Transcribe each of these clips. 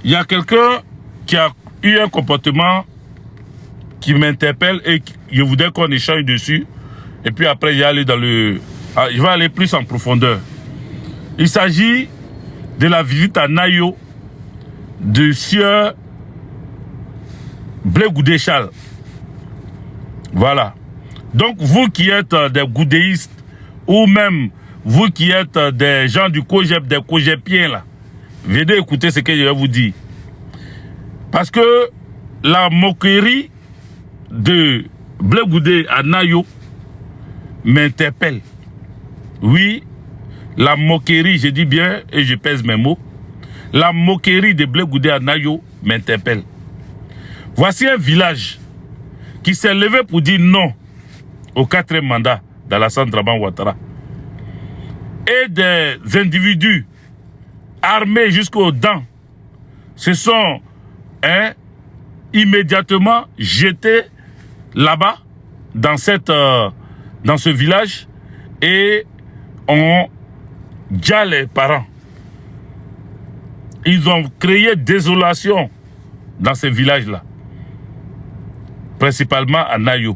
il y a quelqu'un qui a eu un comportement qui m'interpelle et je voudrais qu'on échange dessus. Et puis après, je vais aller dans le... je vais aller plus en profondeur. Il s'agit de la visite à Nayo de Sieur Blé Goudé-Chal. Voilà. Donc, vous qui êtes des goudéistes, ou même vous qui êtes des gens du Cogep, des Cogepiens, là, venez écouter ce que je vais vous dire. Parce que la moquerie de Blé Goudé à Nayo m'interpelle. Oui, la moquerie, je dis bien et je pèse mes mots, la moquerie de Blé Goudé à Nayo m'interpelle. Voici un village qui s'est levé pour dire non au 4e mandat d'Alassane Dramane Ouattara. Et des individus armés jusqu'aux dents se sont immédiatement jetés là-bas, dans ce village, et ont déjà les parents. Ils ont créé désolation dans ce village-là, principalement à Nayo.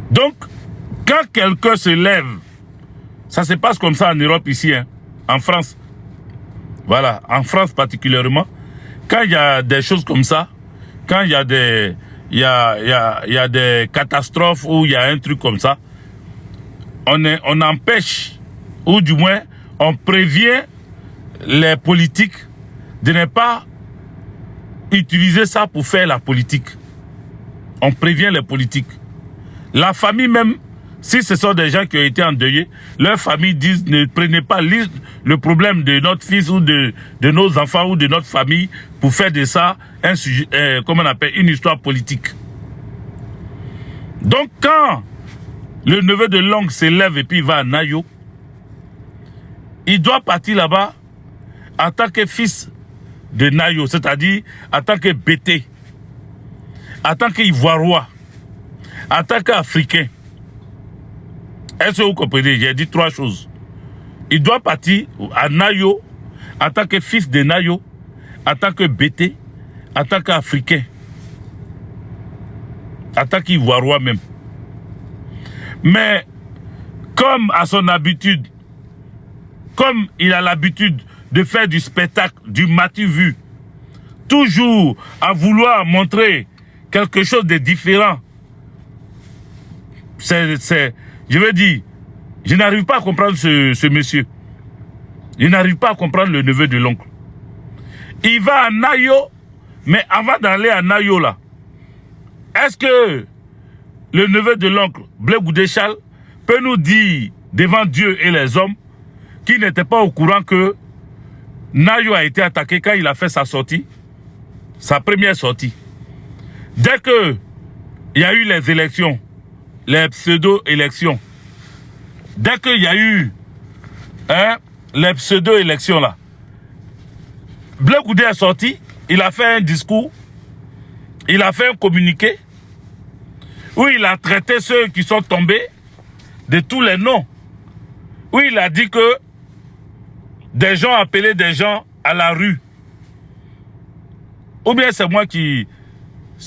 Donc, quand quelqu'un se lève, ça se passe comme ça en Europe ici, hein, en France. Voilà, en France particulièrement. Quand il y a des choses comme ça, quand il y a des, il y a des catastrophes ou il y a un truc comme ça, on empêche, ou du moins, on prévient les politiques de ne pas utiliser ça pour faire la politique. On prévient les politiques. La famille même, si ce sont des gens qui ont été endeuillés, leur famille disent ne prenez pas le problème de notre fils ou de nos enfants ou de notre famille pour faire de ça un sujet, comment on appelle, une histoire politique. Donc quand le neveu de l'oncle s'élève et puis il va à Nayo, il doit partir là-bas en tant que fils de Nayo, c'est-à-dire en tant que Bété, en tant qu'Ivoirois, en tant qu'Africain. Est-ce que vous comprenez? J'ai dit 3 choses. Il doit partir à Nayo en tant que fils de Nayo, en tant que Bété, en tant qu'Africain, en tant qu'Ivoirois même. Mais comme à son habitude, comme il a l'habitude de faire du spectacle, du matu vu, toujours à vouloir montrer quelque chose de différent, je veux dire, je n'arrive pas à comprendre ce monsieur. Je n'arrive pas à comprendre le neveu de l'oncle. Il va à Nayo, mais avant d'aller à Nayo là, est-ce que le neveu de l'oncle, Blé Goudé-Chal, peut nous dire devant Dieu et les hommes qu'il n'était pas au courant que Nayo a été attaqué quand il a fait sa sortie, sa première sortie. Dès que il y a eu les élections, les pseudo-élections, dès qu'il y a eu les pseudo-élections là, Blé Goudé est sorti, il a fait un discours, il a fait un communiqué, où il a traité ceux qui sont tombés de tous les noms, où il a dit que des gens appelaient des gens à la rue. Ou bien c'est moi qui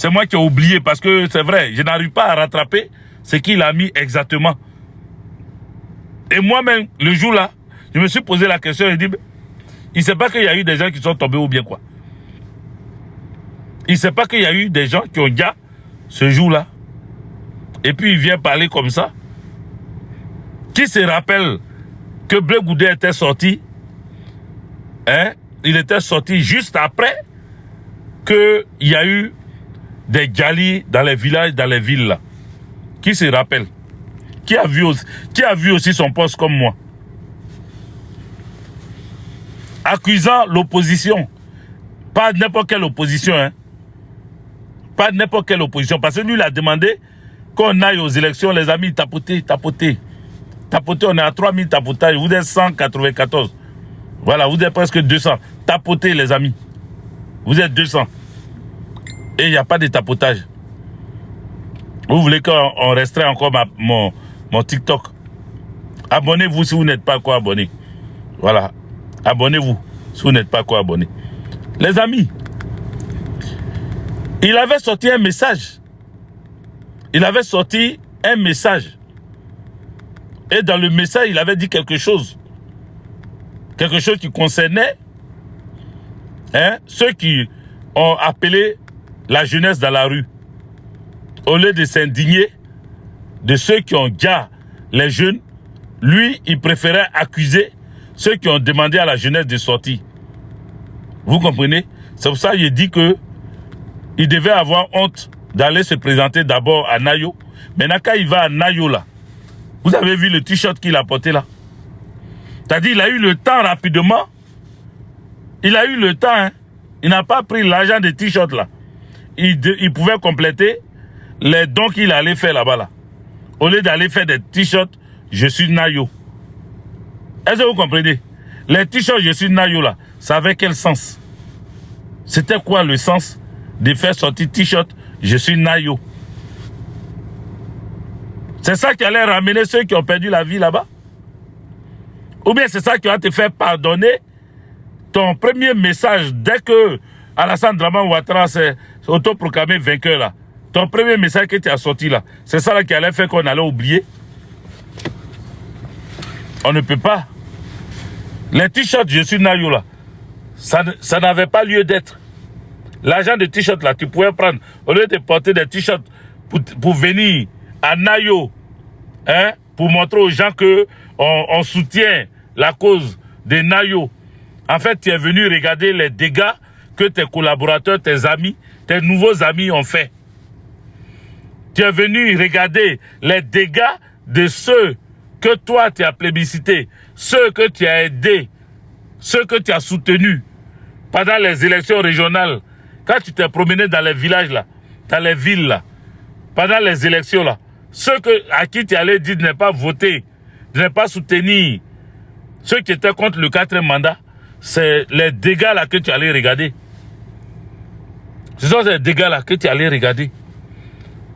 ai oublié, parce que c'est vrai, je n'arrive pas à rattraper ce qu'il a mis exactement. Et moi-même, le jour-là, je me suis posé la question et dit, il ne sait pas qu'il y a eu des gens qui sont tombés ou bien quoi. Il ne sait pas qu'il y a eu des gens qui ont déjà ce jour-là. Et puis il vient parler comme ça. Qui se rappelle que Blé Goudé était sorti, il était sorti juste après qu'il y a eu des galis dans les villages, dans les villes là. Qui se rappelle? Qui a vu aussi son poste comme moi? Accusant l'opposition. Pas n'importe quelle opposition, hein. Pas n'importe quelle opposition. Parce que lui, il a demandé qu'on aille aux élections, les amis, tapoter. On est à 3000 tapotages. Vous êtes 194. Voilà, vous êtes presque 200. Tapoter, les amis. Vous êtes 200. Et il n'y a pas de tapotage. Vous voulez qu'on restreint encore mon TikTok? Abonnez-vous si vous n'êtes pas encore abonné. Voilà. Abonnez-vous. si vous n'êtes pas encore abonné. Les amis, il avait sorti un message. Il avait sorti un message. Et dans le message, il avait dit quelque chose. Quelque chose qui concernait ceux qui ont appelé la jeunesse dans la rue. Au lieu de s'indigner de ceux qui ont déjà les jeunes, lui, il préférait accuser ceux qui ont demandé à la jeunesse de sortir. Vous comprenez? C'est pour ça qu'il dit que il devait avoir honte d'aller se présenter d'abord à Nayo. Maintenant, quand il va à Nayo, là, vous avez vu le t-shirt qu'il a porté là? C'est-à-dire, il a eu le temps rapidement. Il a eu le temps, hein. Il n'a pas pris l'argent des t-shirts là. Il pouvait compléter les dons qu'il allait faire là-bas là. Au lieu d'aller faire des t-shirts, je suis Nayo. Est-ce que vous comprenez? Les t-shirts, je suis Nayo là, ça avait quel sens? C'était quoi le sens de faire sortir t-shirt, je suis Nayo? C'est ça qui allait ramener ceux qui ont perdu la vie là-bas? Ou bien c'est ça qui va te faire pardonner ton premier message dès que Alassane Dramane Ouattara s'est autoproclamé vainqueur là? Ton premier message que tu as sorti là, c'est ça là qui allait faire qu'on allait oublier? On ne peut pas. Les t-shirts, je suis Nayo là, ça n'avait pas lieu d'être. L'argent de t-shirt là, tu pouvais prendre, au lieu de porter des t-shirts pour venir à Nayo, hein, pour montrer aux gens que on soutient la cause de Nayo. En fait, tu es venu regarder les dégâts que tes collaborateurs, tes amis, tes nouveaux amis ont fait. Tu es venu regarder les dégâts de ceux que toi tu as plébiscités, ceux que tu as aidés, ceux que tu as soutenus pendant les élections régionales. Quand tu t'es promené dans les villages là, dans les villes là, pendant les élections là, ceux à qui tu allais dire de ne pas voter, de ne pas soutenir, ceux qui étaient contre le 4e mandat, c'est les dégâts là que tu allais regarder. Ce sont ces dégâts là que tu allais regarder.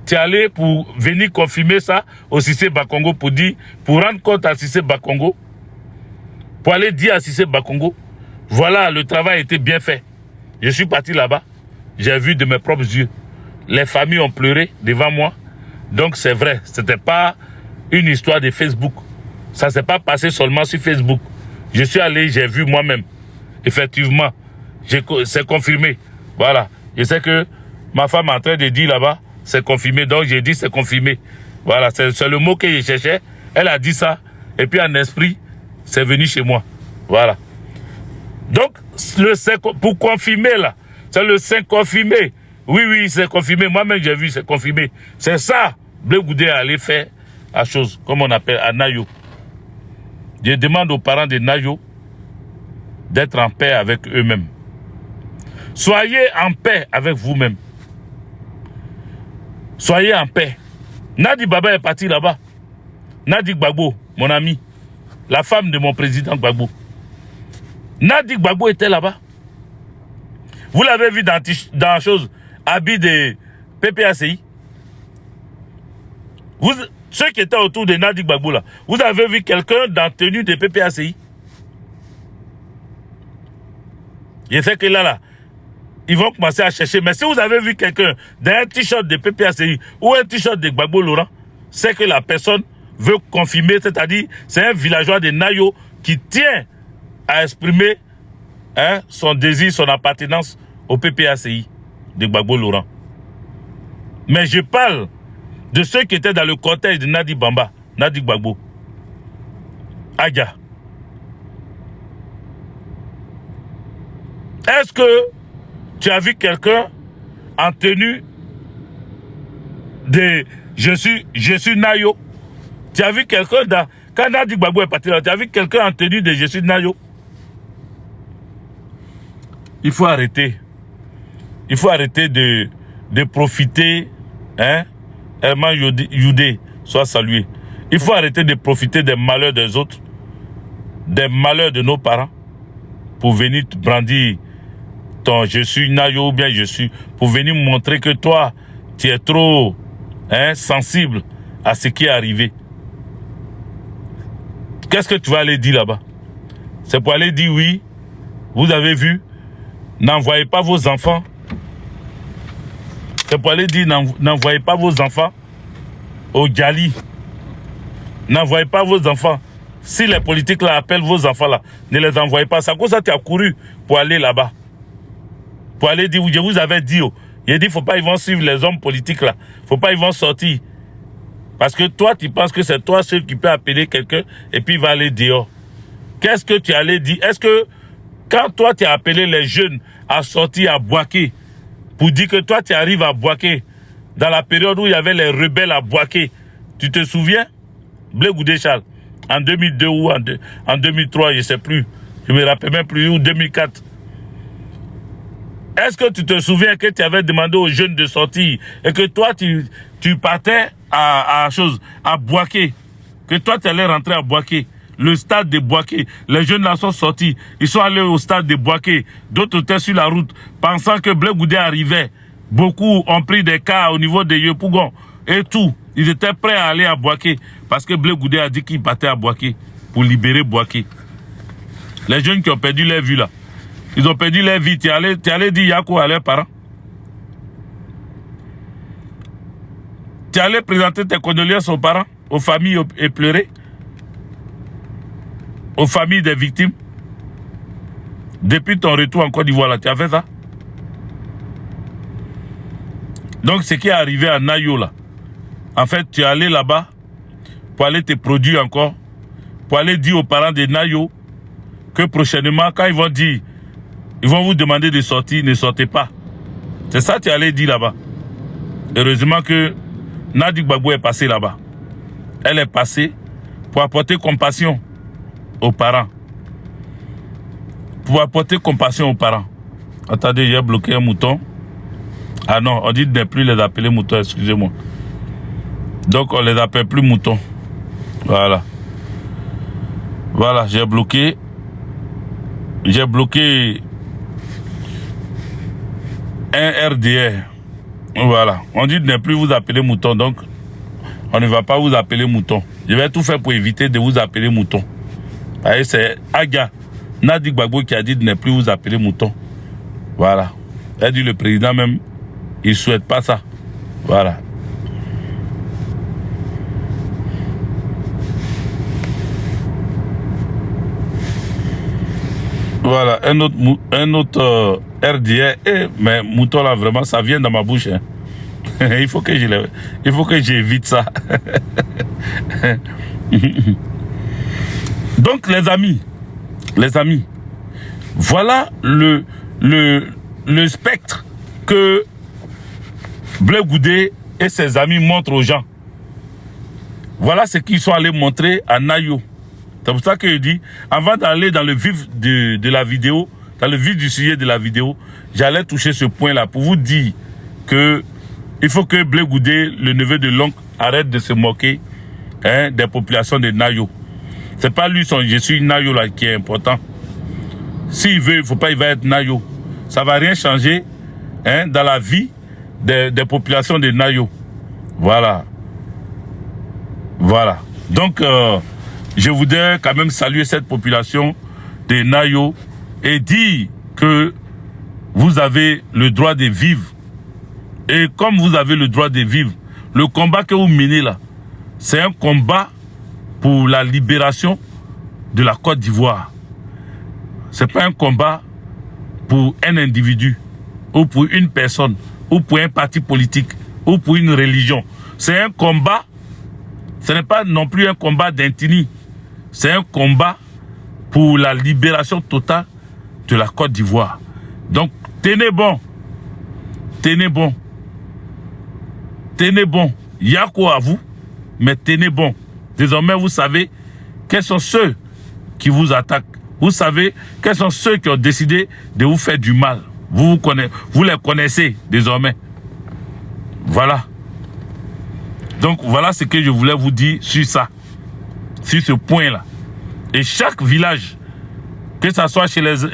Tu es allé pour venir confirmer ça au Cissé Bakongo pour rendre compte à Cissé Bakongo, pour aller dire à Cissé Bakongo, voilà, le travail était bien fait. Je suis parti là-bas, j'ai vu de mes propres yeux. Les familles ont pleuré devant moi. Donc c'est vrai, ce n'était pas une histoire de Facebook. Ça ne s'est pas passé seulement sur Facebook. Je suis allé, j'ai vu moi-même. Effectivement, c'est confirmé. Voilà. Je sais que ma femme est en train de dire là-bas, c'est confirmé. Donc j'ai dit c'est confirmé. Voilà, c'est le mot que je cherchais. Elle a dit ça. Et puis en esprit, c'est venu chez moi. Voilà. Donc, pour confirmer là, c'est le 5 confirmé. Oui, c'est confirmé. Moi-même, j'ai vu, c'est confirmé. C'est ça, Blé Goudé allait faire la chose, comme on appelle, à Nayo. Je demande aux parents de Nayo d'être en paix avec eux-mêmes. Soyez en paix avec vous-même. Soyez en paix. Nadi Baba est parti là-bas. Nadi Gbagbo, mon ami, la femme de mon président Gbagbo. Nadi Gbagbo était là-bas. Vous l'avez vu dans la chose, habit de PPACI. Ceux qui étaient autour de Nadi Gbagbo là, vous avez vu quelqu'un dans tenue de PPACI? Je sais que là, ils vont commencer à chercher. Mais si vous avez vu quelqu'un dans un t-shirt de PPACI ou un t-shirt de Gbagbo Laurent, c'est que la personne veut confirmer, c'est-à-dire c'est un villageois de Nayo qui tient à exprimer son désir, son appartenance au PPACI de Gbagbo Laurent. Mais je parle de ceux qui étaient dans le cortège de Nadi Bamba, Nadi Gbagbo. Aïe. Est-ce que tu as vu quelqu'un en tenue de je suis Nayo? Tu as vu quelqu'un quand Nadi Gbagbo est parti là, tu as vu quelqu'un en tenue de je suis Nayo? Il faut arrêter. Il faut arrêter de profiter, Herman Youdé soit salué. Il faut arrêter de profiter des malheurs des autres, des malheurs de nos parents, pour venir te brandir ton je suis Nayo ou bien je suis, pour venir montrer que toi, tu es trop sensible à ce qui est arrivé. Qu'est-ce que tu vas aller dire là-bas? C'est pour aller dire oui, Vous avez vu, n'envoyez pas vos enfants. C'est pour aller dire, n'envoyez pas vos enfants au Djali. N'envoyez pas vos enfants. Si les politiques là appellent vos enfants là, ne les envoyez pas. C'est à cause ça que tu as couru pour aller là-bas. Pour aller dire, je vous avais dit, il a dit, faut pas ils vont suivre les hommes politiques là. Faut pas ils vont sortir. Parce que toi, tu penses que c'est toi seul qui peut appeler quelqu'un et puis il va aller dehors. Qu'est-ce que tu allais dire? Est-ce que quand toi, tu as appelé les jeunes à sortir à Bouaké, pour dire que toi, tu arrives à Bouaké, dans la période où il y avait les rebelles à Bouaké, tu te souviens? Blé Goudé Charles, en 2002 ou en 2003, je ne sais plus. Je ne me rappelle même plus, ou 2004. Est-ce que tu te souviens que tu avais demandé aux jeunes de sortir et que toi, tu partais à Bouaké, que toi, tu allais rentrer à Bouaké, le stade de Bouaké. Les jeunes là sont sortis. Ils sont allés au stade de Bouaké. D'autres étaient sur la route, pensant que Blé Goudé arrivait. Beaucoup ont pris des cas au niveau de Yopougon et tout. Ils étaient prêts à aller à Bouaké parce que Blé Goudé a dit qu'il partait à Bouaké pour libérer Bouaké. Les jeunes qui ont perdu leur vie là. Ils ont perdu leur vie. Tu allais dire Yako à leurs parents. Tu allais présenter tes condoléances aux parents, aux familles et pleurer. Aux familles des victimes. Depuis ton retour en Côte d'Ivoire, là, tu as fait ça. Donc, ce qui est arrivé à Nayo, là, en fait, tu es allé là-bas pour aller te produire encore, pour aller dire aux parents de Nayo que prochainement, quand ils vont dire, ils vont vous demander de sortir, ne sortez pas. C'est ça que tu allais dire là-bas. Heureusement que Nadi Gbagbo est passée là-bas. Elle est passée pour apporter compassion aux parents. Pour apporter compassion aux parents. Attendez, j'ai bloqué un mouton. Ah non, on dit de ne plus les appeler moutons, excusez-moi. Donc on les appelle plus moutons. Voilà. Voilà, j'ai bloqué. J'ai bloqué un RDR. Voilà. On dit de ne plus vous appeler mouton, donc on ne va pas vous appeler mouton. Je vais tout faire pour éviter de vous appeler mouton. C'est Aga Nadi Gbagbo qui a dit de ne plus vous appeler mouton. Voilà. Elle dit le président même, il ne souhaite pas ça. Voilà. Voilà, un autre RDR. Mais mouton là, vraiment, ça vient dans ma bouche. Hein. il faut que j'évite ça. Donc, les amis, voilà le spectre que Blé Goudé et ses amis montrent aux gens. Voilà ce qu'ils sont allés montrer à Nayo. C'est pour ça que je dis, avant d'aller dans le vif de la vidéo, dans le vif du sujet de la vidéo, j'allais toucher ce point-là pour vous dire que il faut que Blé Goudé, le neveu de l'oncle, arrête de se moquer des populations de Nayo. C'est pas lui son je suis Nayo là qui est important. S'il veut, il faut pas, il va être Nayo. Ça va rien changer dans la vie des populations de Nayo. Voilà. Voilà. Donc, je voudrais quand même saluer cette population de Nayo et dire que vous avez le droit de vivre. Et comme vous avez le droit de vivre, le combat que vous menez là, c'est un combat pour la libération de la Côte d'Ivoire. Ce n'est pas un combat pour un individu, ou pour une personne, ou pour un parti politique, ou pour une religion. C'est un combat, ce n'est pas non plus un combat d'intini. C'est un combat pour la libération totale de la Côte d'Ivoire. Donc, tenez bon. Tenez bon. Tenez bon. Il y a quoi à vous, mais tenez bon. Désormais, vous savez quels sont ceux qui vous attaquent. Vous savez quels sont ceux qui ont décidé de vous faire du mal. Vous les connaissez désormais. Voilà. Donc, voilà ce que je voulais vous dire sur ça. Sur ce point-là. Et chaque village, que ce soit chez les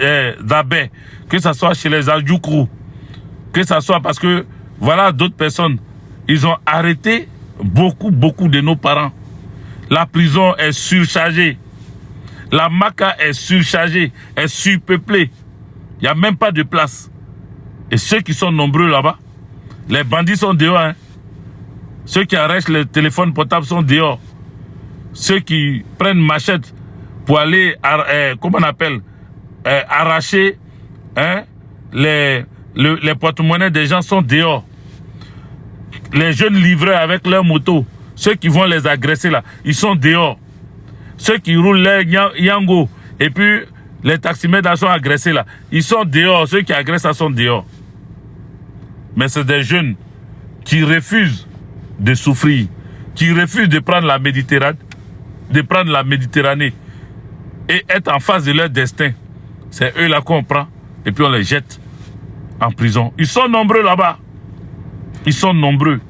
Abé, que ce soit chez les Adjoukrou, que ce soit parce que, voilà, d'autres personnes, ils ont arrêté beaucoup de nos parents. La prison est surchargée. La Maka est surchargée, est surpeuplée. Il n'y a même pas de place. Et ceux qui sont nombreux là-bas, les bandits sont dehors. Hein. Ceux qui arrachent les téléphones portables sont dehors. Ceux qui prennent machette pour aller, comment on appelle, arracher hein, les porte-monnaies des gens sont dehors. Les jeunes livreurs avec leurs motos, ceux qui vont les agresser là, ils sont dehors. Ceux qui roulent les yango et puis les taximètres sont agressés là, ils sont dehors. Ceux qui agressent là sont dehors. Mais c'est des jeunes qui refusent de souffrir, qui refusent de prendre la Méditerranée, et être en face de leur destin. C'est eux là qu'on prend et puis on les jette en prison. Ils sont nombreux là-bas. Ils sont nombreux.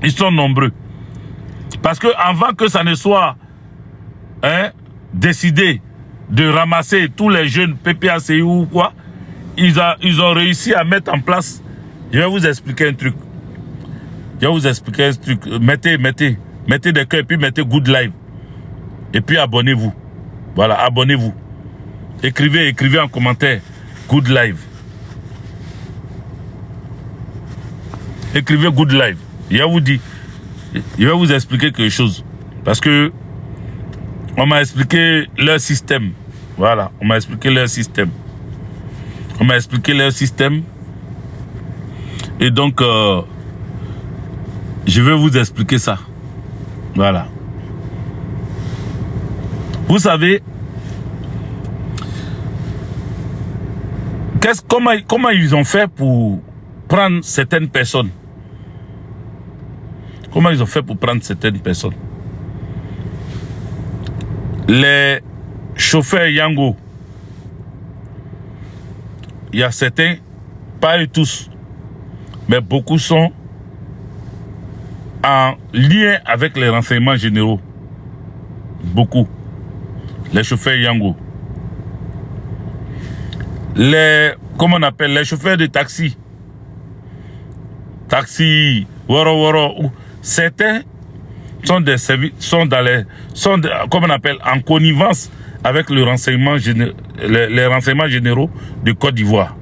Ils sont nombreux. Parce que avant que ça ne soit décidé de ramasser tous les jeunes PPACI ou quoi, ils ont réussi à mettre en place. Je vais vous expliquer un truc. Mettez des cœurs et puis mettez good live. Et puis abonnez-vous. Voilà, abonnez-vous. Écrivez en commentaire good live. Écrivez good live. Je vais vous expliquer quelque chose. Parce que on m'a expliqué leur système. Voilà, on m'a expliqué leur système. Et donc, je vais vous expliquer ça. Voilà. Vous savez, comment ils ont fait pour prendre certaines personnes? Comment ils ont fait pour prendre certaines personnes? Les chauffeurs Yango, il y a certains, pas eux tous, mais beaucoup sont en lien avec les renseignements généraux. Beaucoup. Les chauffeurs Yango. Comment on appelle, les chauffeurs de taxi. Taxi, Woro. Certains sont comment on appelle, en connivence avec les renseignements généraux de Côte d'Ivoire.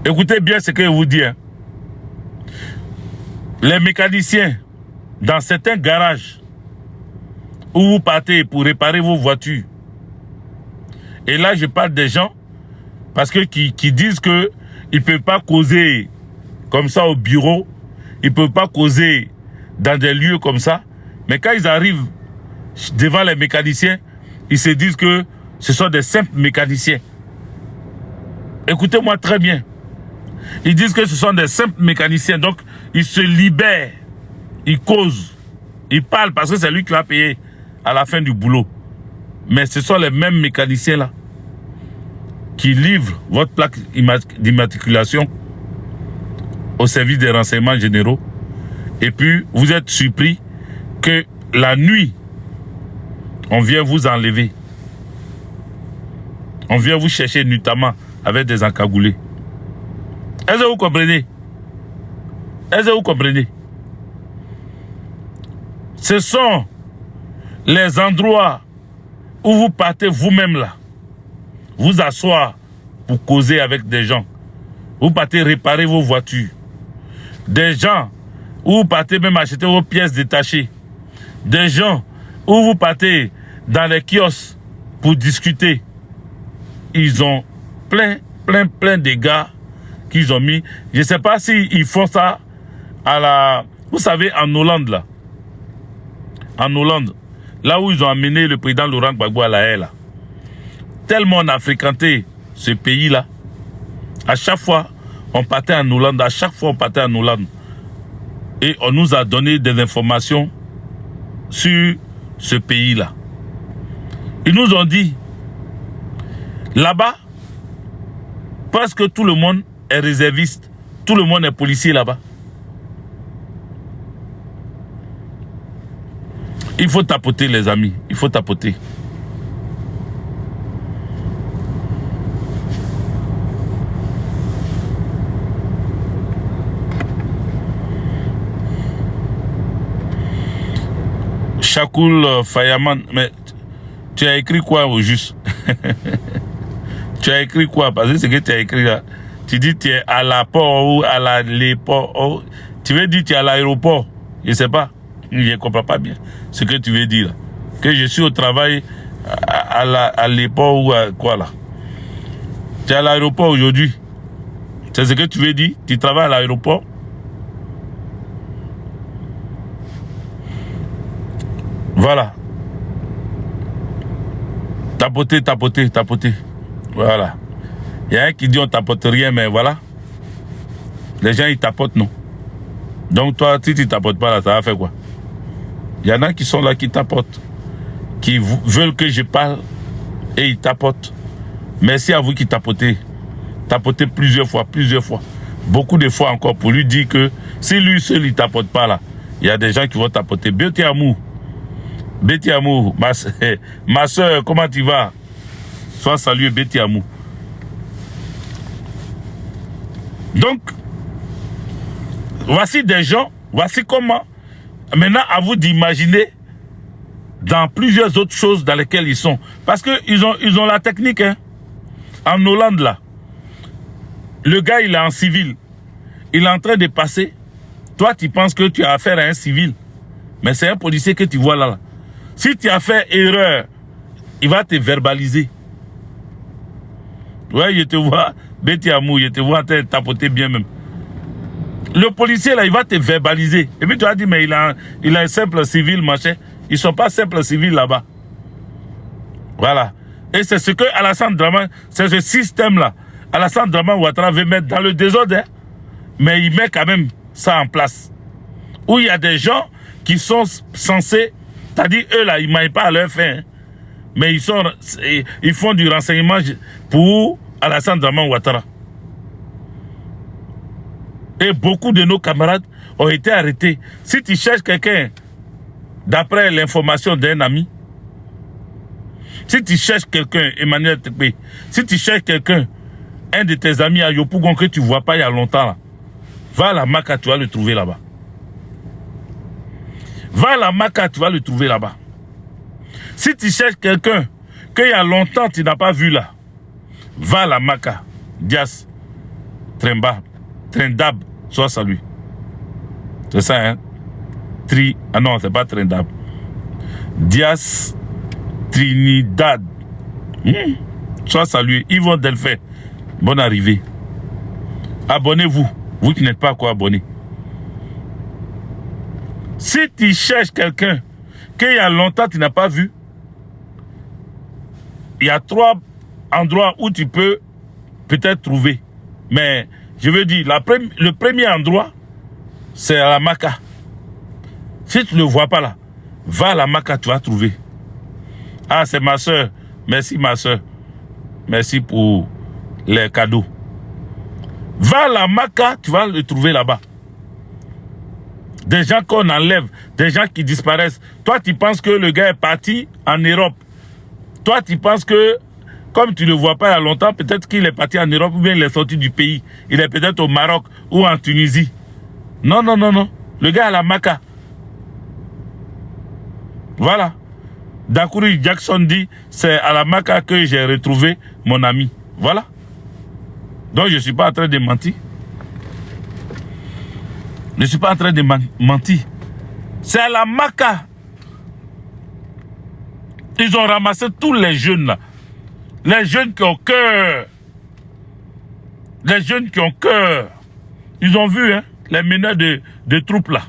Écoutez bien ce que je vous dis. Hein. Les mécaniciens, dans certains garages où vous partez pour réparer vos voitures, et là je parle des gens parce que qui disent que ils ne peuvent pas causer comme ça au bureau, ils ne peuvent pas causer dans des lieux comme ça, mais quand ils arrivent devant les mécaniciens, ils se disent que ce sont des simples mécaniciens. Écoutez-moi très bien. Ils disent que ce sont des simples mécaniciens, donc ils se libèrent, ils causent, ils parlent parce que c'est lui qui va payer à la fin du boulot. Mais ce sont les mêmes mécaniciens là qui livrent votre plaque d'immatriculation au service des renseignements généraux. Et puis, vous êtes surpris que la nuit, on vient vous enlever. On vient vous chercher notamment avec des encagoulés. Est-ce que vous comprenez? Est-ce que vous comprenez? Ce sont les endroits où vous partez vous-même là. Vous asseoir pour causer avec des gens. Vous partez réparer vos voitures. Des gens où vous partez même acheter vos pièces détachées. Des gens où vous partez dans les kiosques pour discuter. Ils ont plein de gars qu'ils ont mis. Je ne sais pas s'ils font ça à la... Vous savez, en Hollande là. En Hollande. Là où ils ont amené le président Laurent Gbagbo à la haie là. Tellement on a fréquenté ce pays là. À chaque fois, on partait en Hollande. À chaque fois, on partait en Hollande. Et on nous a donné des informations sur ce pays-là. Ils nous ont dit, là-bas, presque tout le monde est réserviste. Tout le monde est policier là-bas. Il faut tapoter, les amis. Il faut tapoter. Chakoul Fayaman, mais tu as écrit quoi au juste? Tu as écrit quoi? Parce que ce que tu as écrit là, tu dis tu es à la port ou à l'aéroport. Oh, tu veux dire tu es à l'aéroport. Je ne sais pas. Je ne comprends pas bien ce que tu veux dire là. Que je suis au travail à l'aéroport ou à quoi là? Tu es à l'aéroport aujourd'hui. C'est ce que tu veux dire? Tu travailles à l'aéroport? Voilà. Tapoter, tapoter, tapoter. Voilà. Il y a un qui dit on tapote rien, mais voilà. Les gens ils tapotent, non. Donc toi, si tu tapotes pas là, ça va faire quoi? Il y en a qui sont là qui tapotent, qui veulent que je parle et ils tapotent. Merci à vous qui tapotez. Tapotez plusieurs fois. Beaucoup de fois encore pour lui dire que si lui seul il tapote pas là, il y a des gens qui vont tapoter. Beauty Amour. Betty Amour, ma soeur, comment tu vas? Sois salué, Betty Amour. Donc, voici des gens, voici comment. Maintenant, à vous d'imaginer dans plusieurs autres choses dans lesquelles ils sont. Parce qu'ils ont la technique. Hein. En Hollande, là, le gars, il est en civil. Il est en train de passer. Toi, tu penses que tu as affaire à un civil. Mais c'est un policier que tu vois là. Si tu as fait erreur, il va te verbaliser. Ouais, je te vois, Betty Amour, je te vois en train de tapoter bien même. Le policier là, il va te verbaliser. Et puis tu as dit, mais il a un simple civil, machin. Ils ne sont pas simples civils là-bas. Voilà. Et c'est ce que Alassane Dramane, c'est ce système-là. Alassane Dramane Ouattara veut mettre dans le désordre, hein, mais il met quand même ça en place. Où il y a des gens qui sont censés, c'est-à-dire eux là, ils ne maillent pas à leur fin, hein, mais ils font du renseignement pour Alassane Dramane Ouattara. Et beaucoup de nos camarades ont été arrêtés. Si tu cherches quelqu'un, d'après l'information d'un ami, si tu cherches quelqu'un, Emmanuel Tepé, si tu cherches quelqu'un, un de tes amis à Yopougon que tu ne vois pas il y a longtemps, là, va à la Maka, tu vas le trouver là-bas. Va à la Maka, tu vas le trouver là-bas. Si tu cherches quelqu'un qu'il y a longtemps tu n'as pas vu là, va à la Maka, Dias, Trendab, soit salué. C'est ça, hein? Ah non, c'est pas Trendab. Dias, Trinidad. Soit salué. Yvon Delphin. Bonne arrivée. Abonnez-vous. Vous qui n'êtes pas encore abonné. Si tu cherches quelqu'un qu'il y a longtemps tu n'as pas vu, il y a 3 endroits où tu peux peut-être trouver. Mais je veux dire, le premier endroit, c'est à la Maka. Si tu ne le vois pas là, va à la Maka, tu vas trouver. Ah, c'est ma soeur. Merci ma soeur. Merci pour les cadeaux. Va à la Maka, tu vas le trouver là-bas. Des gens qu'on enlève, des gens qui disparaissent. Toi, tu penses que le gars est parti en Europe. Toi, tu penses que, comme tu ne le vois pas il y a longtemps, peut-être qu'il est parti en Europe ou bien il est sorti du pays. Il est peut-être au Maroc ou en Tunisie. Non, non, non, non. Le gars à la Maka. Voilà. Dakouri Jackson dit, c'est à la Maka que j'ai retrouvé mon ami. Voilà. Donc, je ne suis pas en train de mentir. Je ne suis pas en train de mentir. C'est à la Maka. Ils ont ramassé tous les jeunes là. Les jeunes qui ont cœur. Les jeunes qui ont cœur. Ils ont vu, hein, les meneurs de troupes là.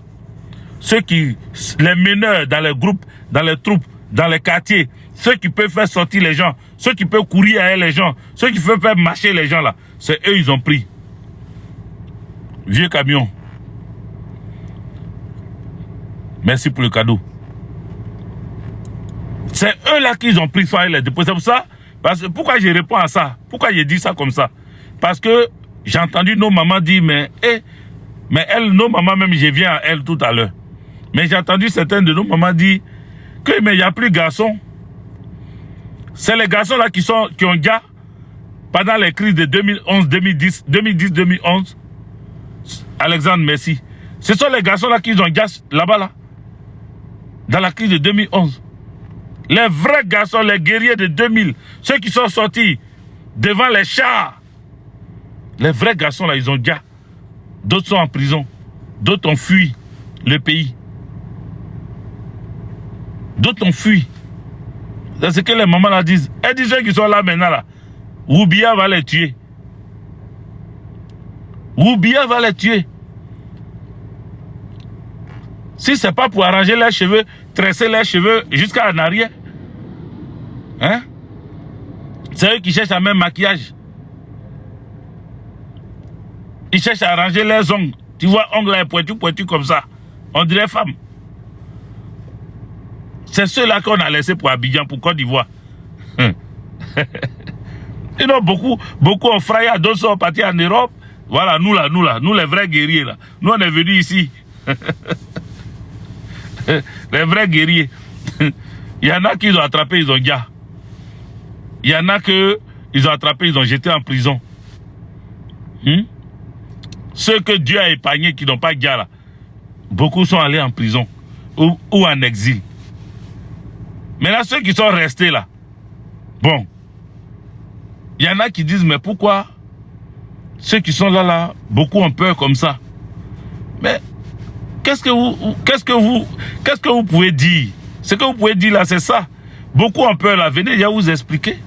Les meneurs dans les groupes, dans les troupes, dans les quartiers. Ceux qui peuvent faire sortir les gens. Ceux qui peuvent courir avec les gens. Ceux qui peuvent faire marcher les gens là. C'est eux, ils ont pris. Vieux camion. Merci pour le cadeau. C'est eux là qu'ils ont pris soin et les déposés. C'est pour ça. Pourquoi je réponds à ça? Pourquoi je dis ça comme ça? Parce que j'ai entendu nos mamans dire, mais elles, nos mamans même, je viens à elles tout à l'heure. Mais j'ai entendu certaines de nos mamans dire que mais il n'y a plus de garçons. C'est les garçons là qui ont déjà, pendant les crises de 2011, 2010, 2011, Alexandre, merci. Ce sont les garçons là qui ont déjà là-bas là. Dans la crise de 2011. Les vrais garçons, les guerriers de 2000, ceux qui sont sortis devant les chars. Les vrais garçons, là, ils ont déjà. D'autres sont en prison. D'autres ont fui le pays. D'autres ont fui. C'est ce que les mamans là disent. Elles disent ceux qui sont là maintenant, là. Roubia va les tuer. Roubia va les tuer. Si ce n'est pas pour arranger leurs cheveux, tresser leurs cheveux jusqu'à en arrière. Hein? C'est eux qui cherchent à même maquillage. Ils cherchent à arranger leurs ongles. Tu vois, ongles là, pointus comme ça. On dirait femme. C'est ceux-là qu'on a laissés pour Abidjan, pour Côte d'Ivoire. Et non, beaucoup ont frappé, d'autres sont partis en Europe. Voilà, nous les vrais guerriers là. Nous on est venus ici. Les vrais guerriers. Il y en a qui ont attrapé, ils ont gars. Il y en a que ils ont attrapé, ils ont jeté en prison. Ceux que Dieu a épargnés qui n'ont pas gars là, beaucoup sont allés en prison ou en exil. Mais là, ceux qui sont restés là, bon, il y en a qui disent, mais pourquoi ceux qui sont là, beaucoup ont peur comme ça? Mais qu'est-ce que vous pouvez dire? Ce que vous pouvez dire là, c'est ça. Beaucoup ont peur là. Venez, je vais vous expliquer.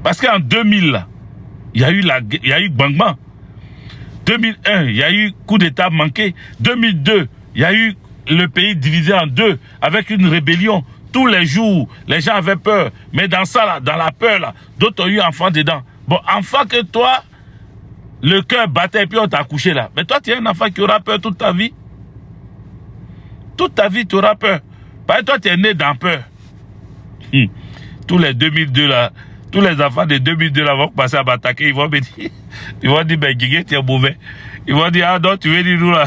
Parce qu'en 2000, là, il y a eu Bang Bang. 2001, il y a eu coup d'état manqué. 2002, il y a eu le pays divisé en deux avec une rébellion. Tous les jours, les gens avaient peur. Mais dans ça, là, dans la peur, là, d'autres ont eu enfant dedans. Bon, enfant que toi, le cœur battait et puis on t'a accouché là. Mais toi, tu es un enfant qui aura peur toute ta vie. Toute ta vie, tu auras peur. Parce que toi, tu es né dans peur. Tous les 2002 là, tous les enfants de 2002 là vont passer à m'attaquer. Ils vont me dire, ben Guigué, tu es mauvais. Ils vont dire, ah non, tu veux dire nous là.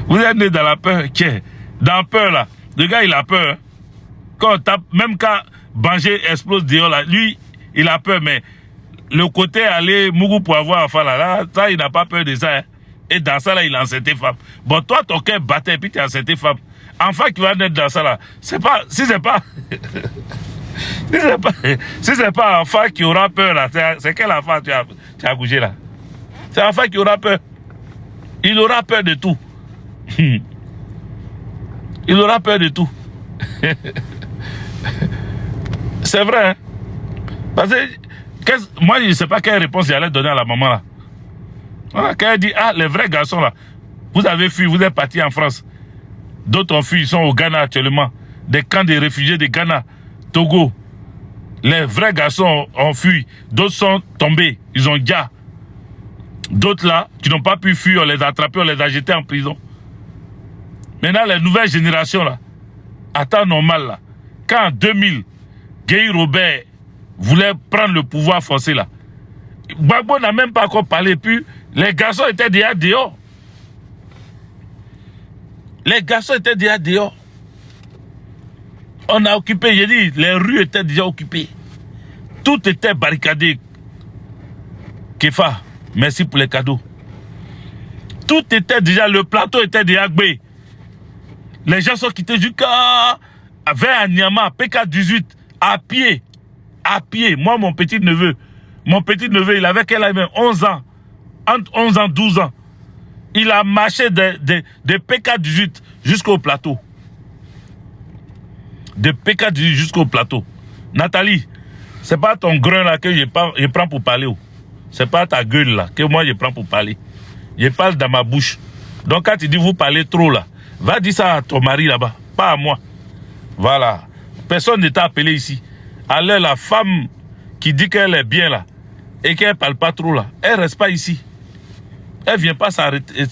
Vous êtes né dans la peur. Tiens, dans la peur là, le gars il a peur. Hein. Quand on tape, même quand Banger explose dehors là, lui il a peur, mais le côté aller Mougou pour avoir enfant là, ça il n'a pas peur de ça. Hein. Et dans ça là, il a enceinté femme. Bon, toi ton cœur battait et puis tu as enceinté femme. Enfant qui va naître dans ça là, c'est pas, si c'est pas un enfant qui aura peur là, c'est quel enfant tu as accouché là? C'est un enfant qui aura peur. Il aura peur de tout. Il aura peur de tout. C'est vrai. Hein? Parce que moi, je ne sais pas quelle réponse j'allais donner à la maman là. Voilà, quand elle dit, ah, les vrais garçons là, vous avez fui, vous êtes partis en France. D'autres ont fui, ils sont au Ghana actuellement. Des camps de réfugiés de Ghana, Togo. Les vrais garçons ont fui. D'autres sont tombés, ils ont gars. D'autres là, qui n'ont pas pu fuir, on les a attrapés, on les a jetés en prison. Maintenant, les nouvelles générations là, à temps normal là, quand en 2000, Guy Robert voulait prendre le pouvoir forcé là, Gbagbo n'a même pas encore parlé, puis les garçons étaient déjà dehors. Les garçons étaient déjà dehors. On a occupé, j'ai dit, les rues étaient déjà occupées. Tout était barricadé. Kefa, merci pour les cadeaux. Tout était déjà, le plateau était déjà gbé. Les gens sont quittés jusqu'à vers Niama, PK18, à pied. À pied. Moi, mon petit neveu, il avait quel âge? 11 ans. Entre 11 ans, 12 ans. Il a marché de PK18 jusqu'au plateau. De PK18 jusqu'au plateau. Nathalie, c'est pas ton grain là que je prends pour parler. C'est pas ta gueule là que moi je prends pour parler. Je parle dans ma bouche. Donc quand tu dis vous parlez trop là, va dire ça à ton mari là-bas, pas à moi. Voilà. Personne ne t'a appelé ici. Alors la femme qui dit qu'elle est bien là et qu'elle parle pas trop là, elle reste pas ici. Elle vient pas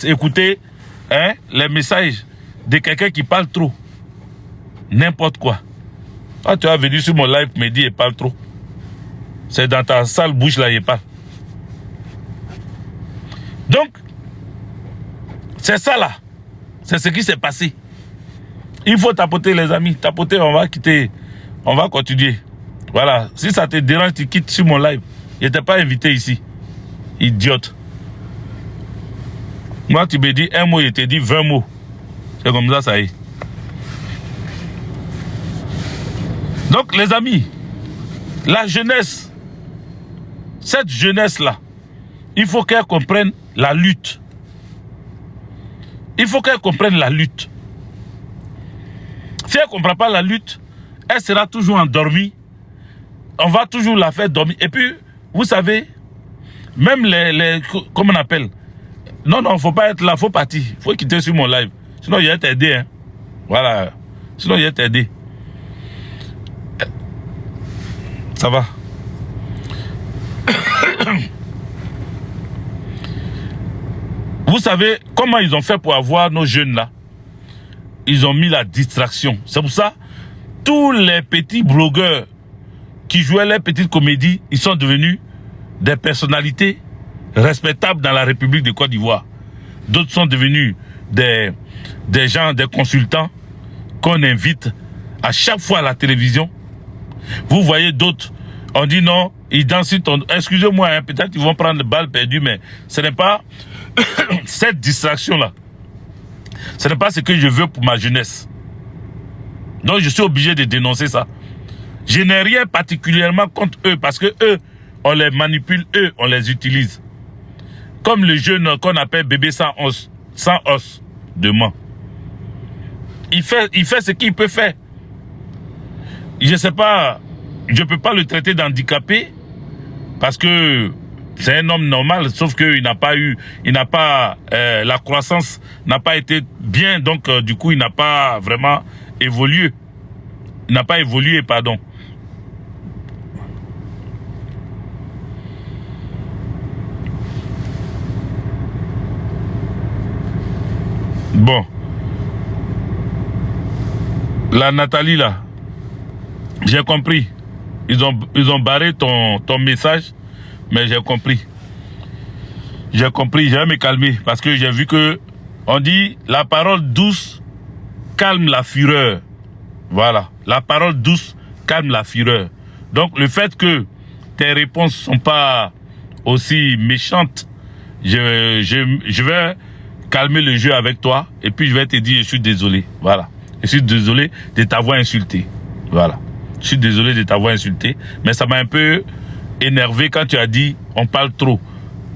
écouter les messages de quelqu'un qui parle trop. N'importe quoi. Quand tu as venu sur mon live me dire il parle trop. C'est dans ta sale bouche là il parle. Donc, c'est ça là. C'est ce qui s'est passé. Il faut tapoter les amis. Tapoter, on va quitter. On va continuer. Voilà. Si ça te dérange, tu quittes sur mon live. Je n'étais pas invité ici. Idiote. Moi, tu me dis un mot, je te dis 20 mots. C'est comme ça, ça y est. Donc les amis, la jeunesse, cette jeunesse-là, il faut qu'elle comprenne la lutte. Il faut qu'elle comprenne la lutte. Si elle ne comprend pas la lutte, elle sera toujours endormie. On va toujours la faire dormir. Et puis, vous savez, même les comment on appelle? Non, il ne faut pas être là, il faut partir. Il faut quitter sur mon live. Sinon, il va t'aider. Hein. Voilà. Sinon, il va t'aider. Ça va. Vous savez comment ils ont fait pour avoir nos jeunes là? Ils ont mis la distraction. C'est pour ça, tous les petits blogueurs qui jouaient les petites comédies, ils sont devenus des personnalités respectables dans la République de Côte d'Ivoire. D'autres sont devenus des gens, des consultants qu'on invite à chaque fois à la télévision. Vous voyez d'autres, on dit non, ils dansent sur ton... Excusez-moi, hein, peut-être qu'ils vont prendre le balle perdu, mais ce n'est pas cette distraction-là. Ce n'est pas ce que je veux pour ma jeunesse. Donc je suis obligé de dénoncer ça. Je n'ai rien particulièrement contre eux parce que eux, on les manipule, eux, on les utilise. Comme le jeune qu'on appelle bébé sans os demain. Il fait ce qu'il peut faire. Je ne sais pas, je ne peux pas le traiter d'handicapé parce que c'est un homme normal, sauf qu'il n'a pas eu, la croissance n'a pas été bien, donc du coup il n'a pas vraiment évolué. Il n'a pas évolué, pardon. Bon. La Nathalie là, j'ai compris. Ils ont barré ton message, mais j'ai compris. J'ai compris, je vais me calmer parce que j'ai vu que on dit la parole douce calme la fureur. Voilà, la parole douce calme la fureur. Donc le fait que tes réponses sont pas aussi méchantes, je vais calmer le jeu avec toi et puis je vais te dire je suis désolé. Voilà, je suis désolé de t'avoir insulté. Voilà, je suis désolé de t'avoir insulté, mais ça m'a un peu énervé quand tu as dit on parle trop.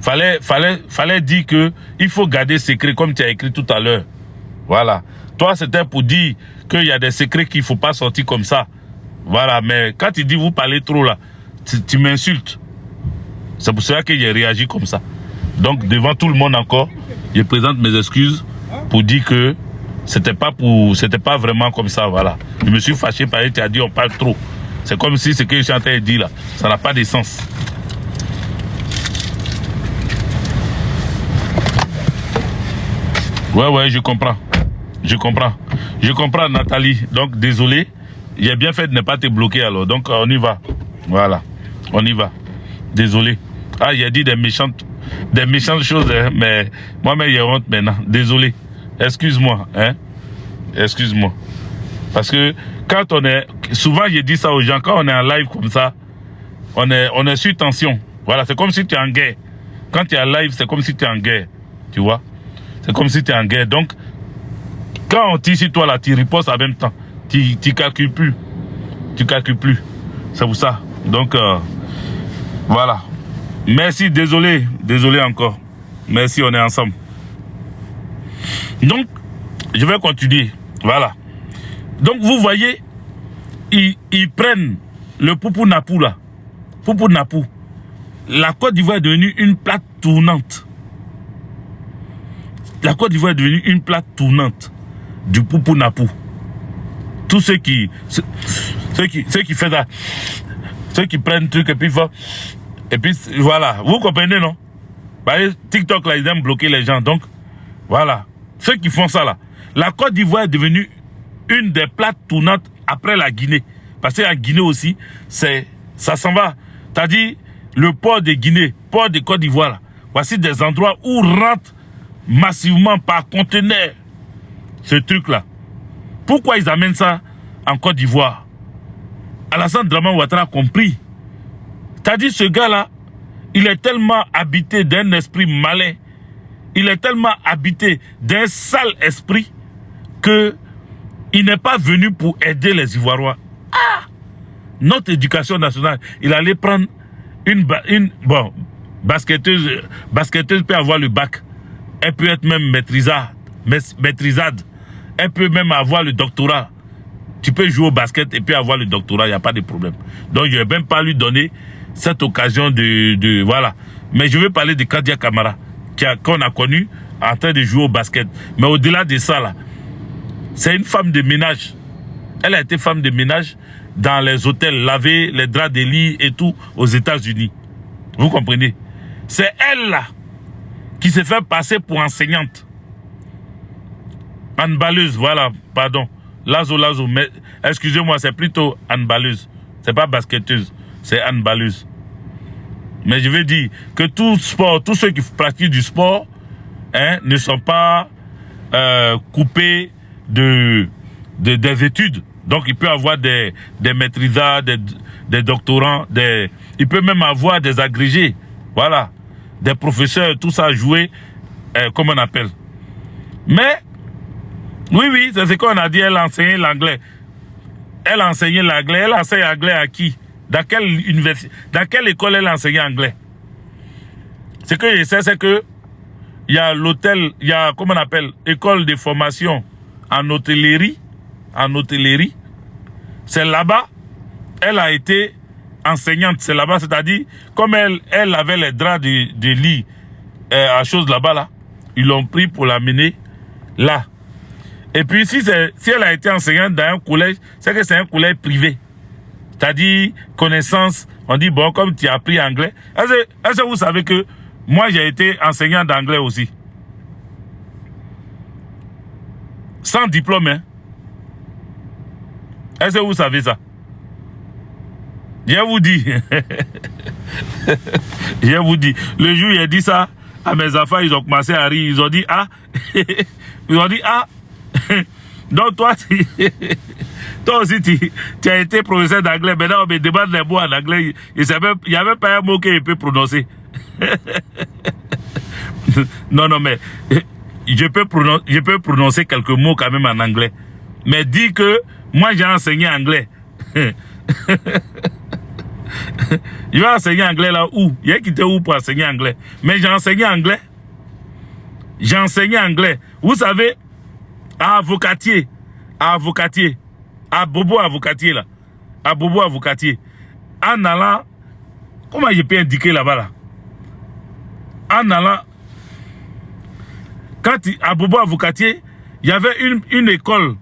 Fallait dire que il faut garder secret comme tu as écrit tout à l'heure. Voilà. Toi, c'était pour dire qu'il y a des secrets qu'il ne faut pas sortir comme ça. Voilà. Mais quand tu dis vous parlez trop là, tu m'insultes. C'est pour cela que j'ai réagi comme ça. Donc, devant tout le monde encore, je présente mes excuses pour dire que c'était pas vraiment comme ça. Voilà. Je me suis fâché parce que tu as dit on parle trop. C'est comme si ce que je suis en train de dire là, ça n'a pas de sens. Ouais, je comprends. Je comprends, Nathalie. Donc, désolé. J'ai bien fait de ne pas te bloquer alors. Donc, on y va. Voilà. On y va. Désolé. Ah, j'ai dit des méchantes choses, hein, mais moi-même, j'ai honte maintenant. Désolé. Excuse-moi. Hein. Excuse-moi. Parce que quand on est... Souvent, je dis ça aux gens. Quand on est en live comme ça, on est sur tension. Voilà. C'est comme si tu es en guerre. Quand tu es en live, c'est comme si tu es en guerre. Tu vois? C'est comme si tu es en guerre. Donc, quand on tire sur toi là, tu ripostes en même temps. Tu calcules plus. Tu calcules plus. C'est pour ça. Donc, voilà. Merci, désolé encore. Merci, on est ensemble. Donc, je vais continuer. Voilà. Donc, vous voyez, ils prennent le Poupou Napou là. Poupou Napou. La Côte d'Ivoire est devenue une plaque tournante. La Côte d'Ivoire est devenue une plaque tournante du Poupou Napou. Tous ceux qui font ça, ceux qui prennent le truc et puis voilà, vous comprenez non? TikTok là, ils aiment bloquer les gens, donc voilà, ceux qui font ça là. La Côte d'Ivoire est devenue une des plaques tournantes après la Guinée, parce que la Guinée aussi, ça s'en va. C'est-à-dire le port de Guinée, port de Côte d'Ivoire là, voici des endroits où rentrent massivement par conteneur ce truc là. Pourquoi ils amènent ça en Côte d'Ivoire? Alassane Dramane Ouattara a compris. C'est-à-dire ce gars là, il est tellement habité d'un esprit malin, il est tellement habité d'un sale esprit que il n'est pas venu pour aider les Ivoiriens. Ah! Notre éducation nationale, il allait prendre bon, basketteuse peut avoir le bac. Elle peut être même maîtrisade. Elle peut même avoir le doctorat. Tu peux jouer au basket et puis avoir le doctorat, il n'y a pas de problème. Donc, je ne vais même pas lui donner cette occasion de voilà. Mais je veux parler de Kadia Camara, qu'on a connu en train de jouer au basket. Mais au-delà de ça, là, c'est une femme de ménage. Elle a été femme de ménage dans les hôtels, laver les draps de lit et tout aux États-Unis. Vous comprenez? C'est elle, là, qui s'est fait passer pour enseignante. Handballeuse, voilà, pardon. Lazo, mais excusez-moi, c'est plutôt handballeuse. C'est pas basketteuse, c'est handballeuse. Mais je veux dire que tout sport, tous ceux qui pratiquent du sport, hein, ne sont pas coupés des études. Donc, il peut avoir des maîtrisards, des doctorants, il peut même avoir des agrégés. Voilà. Des professeurs, tout ça à jouer, comme on appelle. Mais, oui, c'est ce qu'on a dit, elle enseignait l'anglais. Elle enseignait l'anglais. Elle enseigne l'anglais à qui? Dans quelle université? Dans quelle école elle enseignait anglais? Ce que je sais, c'est que il y a l'hôtel, il y a, comment on appelle, école de formation en hôtellerie. En hôtellerie. C'est là-bas, elle a été enseignante. C'est là-bas, c'est-à-dire, comme elle avait les draps de lit à chose là-bas, là, ils l'ont pris pour l'amener là. Et puis, si elle a été enseignante dans un collège, c'est que c'est un collège privé. C'est-à-dire, connaissance, on dit, bon, comme tu as appris anglais. Est-ce que vous savez que moi, j'ai été enseignant d'anglais aussi? Sans diplôme, hein? Est-ce que vous savez ça? Je vous dis. Je vous dis. Le jour où il a dit ça, à mes enfants, ils ont commencé à rire. Ils ont dit, ah. Ils ont dit, ah. Donc toi, toi aussi, tu as été professeur d'anglais. Maintenant, on me demande les mots en anglais. Il n'y a même pas un mot qu'il peut prononcer. Non, mais je peux prononcer quelques mots quand même en anglais. Mais dis que moi, j'ai enseigné anglais. Je vais enseigner anglais là où? Il a quitté où pour enseigner anglais? Mais j'ai enseigné anglais. J'ai enseigné anglais. Vous savez, à Avocatier, à Bobo Avocatier là, à Bobo Avocatier, en allant, comment je peux indiquer là-bas là? En allant, à Bobo Avocatier, il y avait une école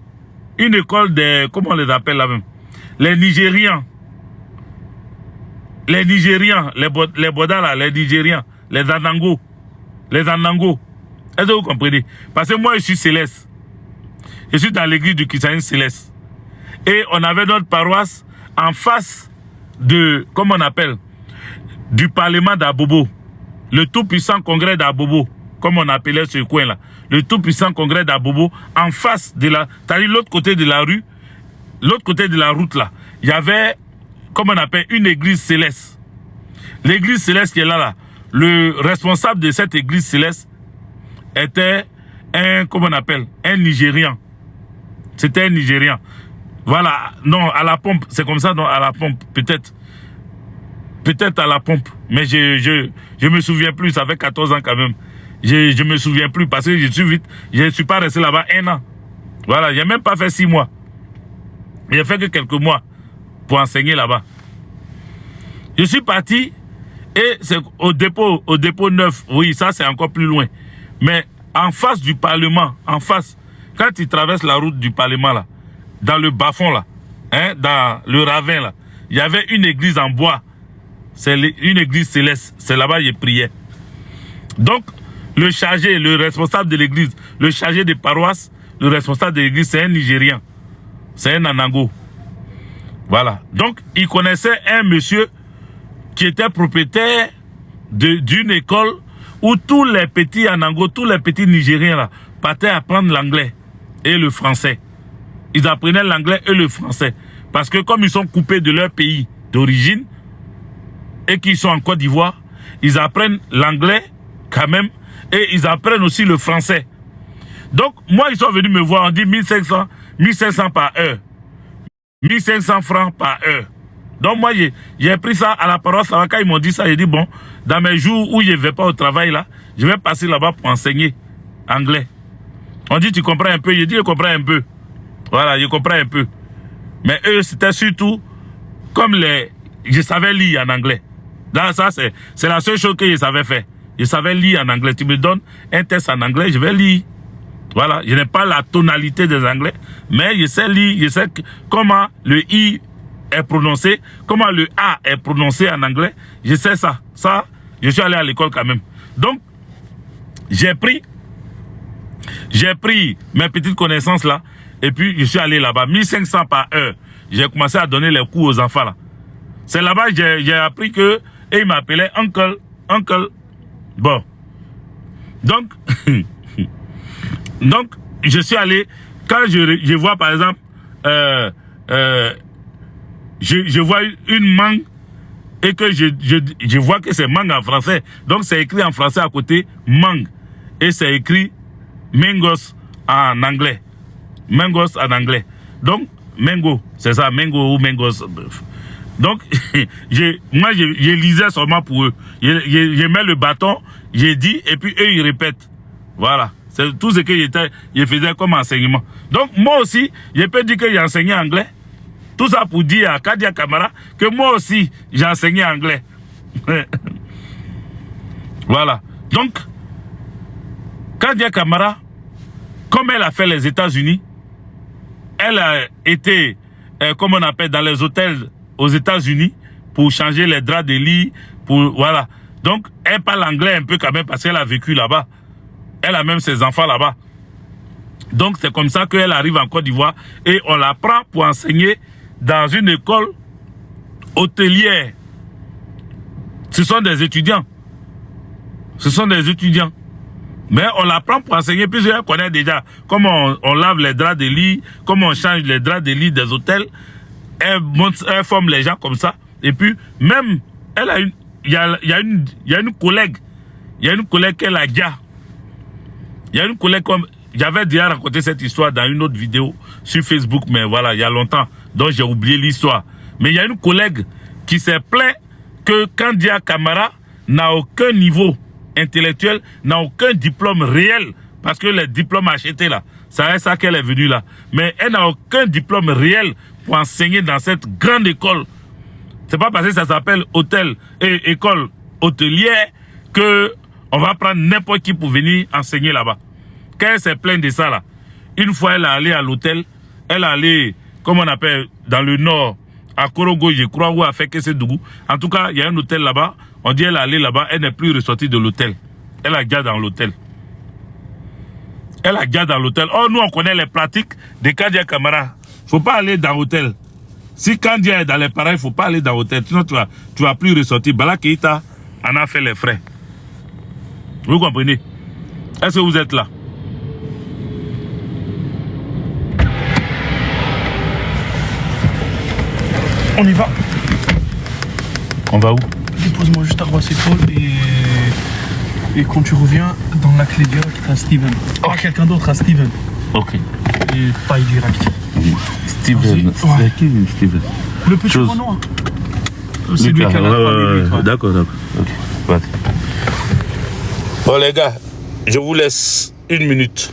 des, comment on les appelle là même? Les Nigérians, les Bodas là, les Nigérians, les Anango. Est-ce que vous comprenez? Parce que moi, je suis céleste. Je suis dans l'église du Christianisme céleste. Et on avait notre paroisse en face de, comment on appelle, du parlement d'Abobo. Le tout-puissant congrès d'Abobo, comme on appelait ce coin-là. Le tout-puissant congrès d'Abobo, en face de la, c'est-à-dire l'autre côté de la rue, l'autre côté de la route là, il y avait, comme on appelle, une église céleste. L'église céleste qui est là, le responsable de cette église céleste était comment on appelle, un Nigérian. C'était un Nigérian. Voilà, non, à la pompe, c'est comme ça, non, à la pompe, peut-être. Peut-être à la pompe, mais je me souviens plus, ça fait 14 ans quand même. Je me souviens plus parce que je ne suis pas resté là-bas 1 an. Voilà, j'ai même pas fait 6 mois. J'ai fait que quelques mois pour enseigner là-bas. Je suis parti et c'est au dépôt 9. Oui, ça c'est encore plus loin. Mais en face du Parlement, en face, quand tu traverses la route du Parlement là, dans le bas-fond là, hein, dans le ravin là, il y avait une église en bois. C'est une église céleste. C'est là-bas que je priais. Donc, le chargé, le responsable de l'église, le chargé des paroisses, le responsable de l'église, c'est un Nigérian. C'est un Anango. Voilà. Donc, il connaissait un monsieur qui était propriétaire d'une école où tous les petits Anango, tous les petits Nigériens là, partaient apprendre l'anglais et le français. Ils apprenaient l'anglais et le français. Parce que comme ils sont coupés de leur pays d'origine et qu'ils sont en Côte d'Ivoire, ils apprennent l'anglais quand même et ils apprennent aussi le français. Donc, moi, ils sont venus me voir, on dit 1500 par heure. 1500 francs par heure. Donc moi, j'ai pris ça à la paroisse. Quand ils m'ont dit ça, j'ai dit, bon, dans mes jours où je ne vais pas au travail, là, je vais passer là-bas pour enseigner anglais. On dit, tu comprends un peu? J'ai dit, je comprends un peu. Voilà, je comprends un peu. Mais eux, c'était surtout comme je savais lire en anglais. Là, ça, c'est la seule chose que je savais faire. Je savais lire en anglais. Tu me donnes un test en anglais, je vais lire. Voilà, je n'ai pas la tonalité des anglais, mais je sais lire, je sais comment le I est prononcé, comment le A est prononcé en anglais. Je sais ça. Ça, je suis allé à l'école quand même. Donc, j'ai pris mes petites connaissances là, et puis je suis allé là-bas. 1500 par heure. J'ai commencé à donner les cours aux enfants là. C'est là-bas que j'ai appris que, et ils m'appelaient uncle. Bon. Donc, donc, je suis allé, quand je vois par exemple, je vois une mangue et que je vois que c'est mangue en français. Donc, c'est écrit en français à côté, mangue. Et c'est écrit mangos en anglais. Mangos en anglais. Donc, mango, c'est ça, mango ou mangos. Donc, moi, je lisais seulement pour eux. Je mets le bâton, j'ai dit, et puis eux, ils répètent. Voilà. C'est tout ce que je faisais comme enseignement. Donc, moi aussi, je peux dire que j'ai enseigné anglais. Tout ça pour dire à Kadia Camara que moi aussi, j'ai enseigné anglais. Voilà. Donc, Kadia Camara, comme elle a fait les États-Unis, elle a été, comme on appelle, dans les hôtels aux États-Unis pour changer les draps de lit, voilà. Donc, elle parle anglais un peu quand même parce qu'elle a vécu là-bas. Elle a même ses enfants là-bas. Donc, c'est comme ça qu'elle arrive en Côte d'Ivoire et on la prend pour enseigner dans une école hôtelière. Ce sont des étudiants. Ce sont des étudiants. Mais on la prend pour enseigner puisqu'elle connaît déjà comment on lave les draps de lit, comment on change les draps de lit des hôtels. Elle forme les gens comme ça. Et puis, même, elle a il y a une collègue. Il y a une collègue qu'elle a déjà. Il y a une collègue comme... J'avais déjà raconté cette histoire dans une autre vidéo sur Facebook, mais voilà, il y a longtemps. Donc, j'ai oublié l'histoire. Mais il y a une collègue qui s'est plaint que Kandia Camara n'a aucun niveau intellectuel, n'a aucun diplôme réel. Parce que les diplômes achetés là, c'est ça qu'elle est venue là. Mais elle n'a aucun diplôme réel pour enseigner dans cette grande école. C'est pas parce que ça s'appelle hôtel et école hôtelière que on va prendre n'importe qui pour venir enseigner là-bas. Quand elle s'est plainte de ça là, une fois elle est allée à l'hôtel, elle est allée, comme on appelle, dans le nord, à Korogo, je crois, ou à Fekese-Dougou. En tout cas, il y a un hôtel là-bas. On dit elle est allée là-bas, elle n'est plus ressortie de l'hôtel. Elle a gardé dans l'hôtel. Elle a gardé dans l'hôtel. Oh, nous on connaît les pratiques de Kandia Camara. Faut pas aller dans l'hôtel. Si Kandia est dans les pareils, il ne faut pas aller dans l'hôtel. Sinon, tu vas plus ressortir. Bala Keïta en a fait les frais. Vous comprenez? Est-ce que vous êtes là? On y va. On va où? Dépose-moi juste à Roissy-Paul et quand tu reviens, dans la clé directe à Steven. Pas à quelqu'un d'autre, à Steven. Ok. Et taille direct. Steven. C'est qui Steven? Le petit noir. C'est lui qui a la famille. D'accord, d'accord. Ok. Bon les gars, je vous laisse 1 minute.